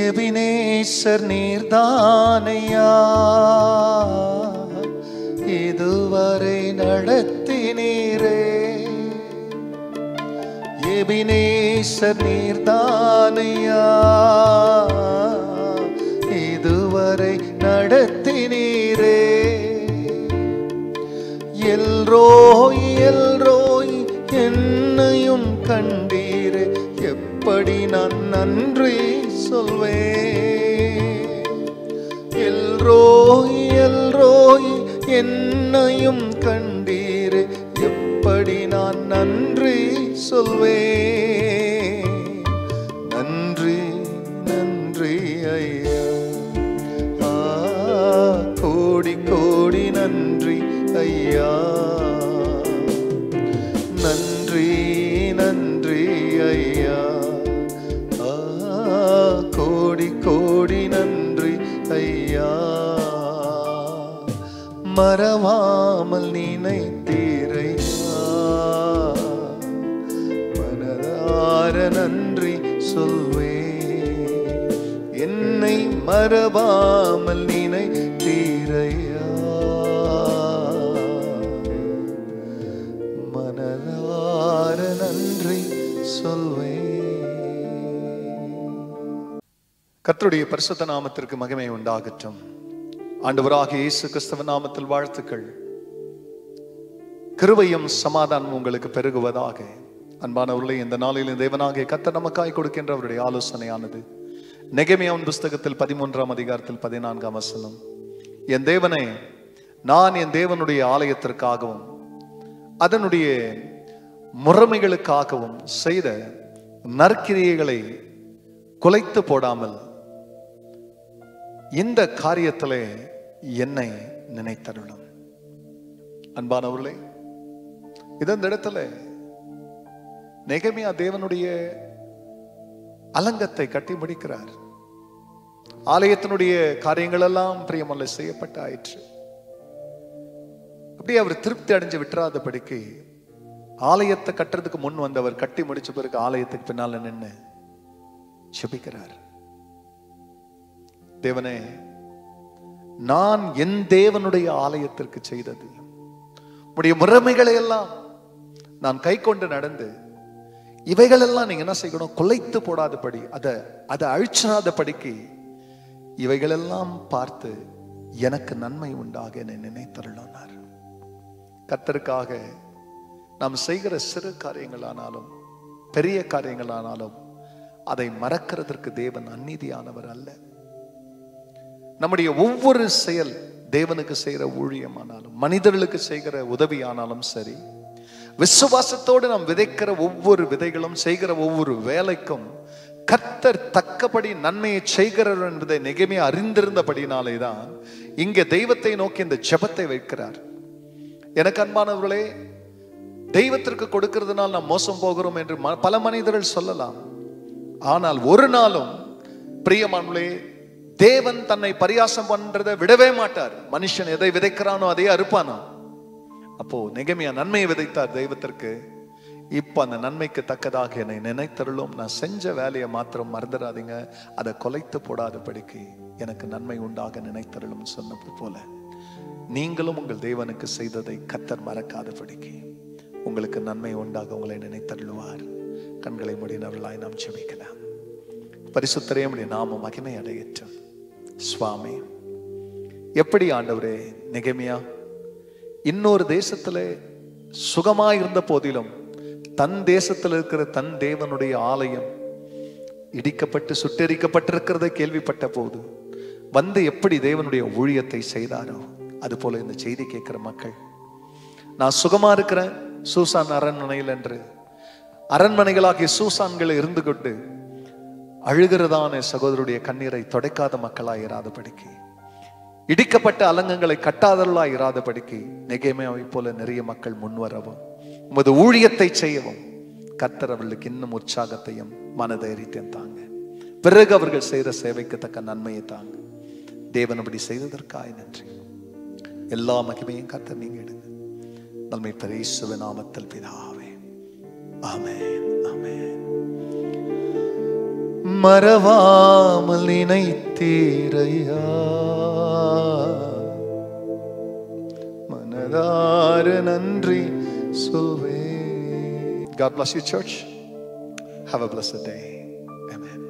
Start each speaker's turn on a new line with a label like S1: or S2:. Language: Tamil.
S1: எபினேசர் நீர்தானையா இதுவரை நடத்தினீரே. எபினேசர் நீர்தானையா இதுவரை நடத்தினீரே. எல்ரோய் எல்ரோய் என்னையும் கண்டீரே, எப்படி நான் நன்றி சொல்வேன். எல்ரோய் எல்ரோய் என்னையும் கண்டீரே, எப்படி நான் நன்றி சொல்வேன். நன்றி நன்றி ஐயா, கோடி கோடி நன்றி ஐயா. நன்றி நன்றி ஐயா, கோடி கோடி நன்றி ஐயா. மறவாமல் நினைத்தீரையா, மனதார நன்றி சொல்வேன். என்னை மறவாமல் நினைத்தீரையா, மனதார நன்றி சொல்வேன். கர்த்தருடைய பரிசுத்த நாமத்திற்கு மகிமை உண்டாகட்டும். ஆண்டவராகிய இயேசு கிறிஸ்துவின் நாமத்தில் வாழ்த்துக்கள். கிருபையும் சமாதானம் உங்களுக்கு பெருகுவதாக. அன்பானவர்களே, இந்த நாளில் தேவனாகிய கர்த்தர் நமக்காய் கொடுக்கின்ற அவருடைய ஆலோசனையானது நெகேமியாவின் புஸ்தகத்தில் 13ஆம் அதிகாரத்தில் 14ஆம் வசனம். என் தேவனே, நான் என் தேவனுடைய ஆலயத்திற்காகவும் அதனுடைய முறைமைகளுக்காகவும் செய்த நற்கிரியைகளை குலைத்து போடாமல் இந்த காரியத்திலே என்னை நினைத்தருளும். அன்பானவர்களே, இந்த இடத்துல நெகேமியா தேவனுடைய அலங்கத்தை கட்டி முடிக்கிறார். ஆலயத்தினுடைய காரியங்கள் எல்லாம் பிரியமல்ல செய்யப்பட்ட ஆயிற்று. அப்படியே அவர் திருப்தி அடைஞ்சு விட்டுறாதபடிக்கு ஆலயத்தை கட்டுறதுக்கு முன் வந்தவர் கட்டி முடிச்ச பிறகு ஆலயத்துக்கு பின்னால நின்று ஜெபிக்கிறார். தேவனே, நான் என் தேவனுடைய ஆலயத்திற்கு செய்தது உடைய முறைமைகளை எல்லாம் நான் கை கொண்டு நடந்து இவைகளெல்லாம் நீங்க என்ன செய்யணும், குலைத்து போடாதபடி, அதை அழிச்சிடாதபடிக்கு இவைகளெல்லாம் பார்த்து எனக்கு நன்மை உண்டாக என்னை நினைத்தருளானார். கர்த்தருக்காக நாம் செய்கிற சிறு காரியங்களானாலும் பெரிய காரியங்களானாலும் அதை மறக்கிறதற்கு தேவன் அநீதியானவர் அல்ல. நம்முடைய ஒவ்வொரு செயல், தேவனுக்கு செய்கிற ஊழியமானாலும் மனிதர்களுக்கு செய்கிற உதவியானாலும் சரி, விசுவாசத்தோடு நாம் விதைக்கிற ஒவ்வொரு விதைகளும் செய்கிற ஒவ்வொரு வேலைக்கும் கர்த்தர் தக்கபடி நன்மையை செய்கிறார் என்பதை நெகேமியா அறிந்திருந்தபடினாலே தான் இங்கே தெய்வத்தை நோக்கி இந்த ஜெபத்தை வைக்கிறார். எனக்கு அன்பானவர்களே, தெய்வத்திற்கு கொடுக்கிறதுனால் நாம் மோசம் போகிறோம் என்று பல மனிதர்கள் சொல்லலாம். ஆனால் ஒரு நாளும் பிரியமானவர்களே, தேவன் தன்னை பரியாசம் பண்றதை விடவே மாட்டார். மனுஷன் எதை விதைக்கிறானோ அதையே அறுப்பானோ. அப்போ நெகேமியா நன்மையை விதைத்தார் தெய்வத்திற்கு. இப்ப அந்த நன்மைக்கு தக்கதாக என்னை நினைத்தருளும், நான் செஞ்ச வேலையை மாத்திரம் மறந்துடாதீங்க, அதை கொலைத்து போடாதபடிக்கு எனக்கு நன்மை உண்டாக நினைத்தருளும் சொன்னது போல நீங்களும் உங்கள் தேவனுக்கு செய்ததை கர்த்தர் மறக்காதபடிக்கு உங்களுக்கு நன்மை உண்டாக உங்களை நினைத்தருளுவார். கண்களை மூடினவர்களாய் நாம் ஜெபிக்கலாம். பரிசுத்தரே, உம்முடைய நாமம் மகிமை அடையட்டும். சுவாமி, எப்படி ஆண்டவரே நெகேமியா இன்னொரு தேசத்துல சுகமாயிருந்த போதிலும் தன் தேசத்தில் இருக்கிற தன் தேவனுடைய ஆலயம் இடிக்கப்பட்டு சுட்டெரிக்கப்பட்டிருக்கிறதை கேள்விப்பட்ட போது வந்து எப்படி தேவனுடைய ஊழியத்தை செய்தாரோ, அது போல இந்த செய்தி கேட்கிற மக்கள், நான் சுகமா இருக்கிறேன் சூசான் அரண்மனையில் என்று அரண்மனைகளாகிய சூசான்களை இருந்து கொண்டு அழுகிறதான சகோதரருடைய கண்ணீரை தொடைக்காத மக்களாய் இராதபடிக்கு, இடிக்கப்பட்ட அலங்கங்களை கட்டாதவர்களாய் இராதபடிக்கு நெகேமியாவை போல நிறைய மக்கள் முன்வரவும் உமது ஊழியத்தை செய்யவும் கர்த்தர் அவர்களுக்கு இன்னும் உற்சாகத்தையும் மனதைரியத்தையும் தாங்க. பிறகு அவர்கள் செய்த சேவைக்கு தக்க நன்மையை தாங்க. தேவன் அப்படி செய்ததற்காய் நன்றி. எல்லா மகிமையும் கர்த்தர் நீங்க எடுங்க. நன்மை பரிசுத்த நாமத்தில் பிதாவே, ஆமென், ஆமென். மறவாமல் நினைத்தீரையா, மனதார நன்றி சொல்வே. God bless you, church. Have a blessed day. Amen.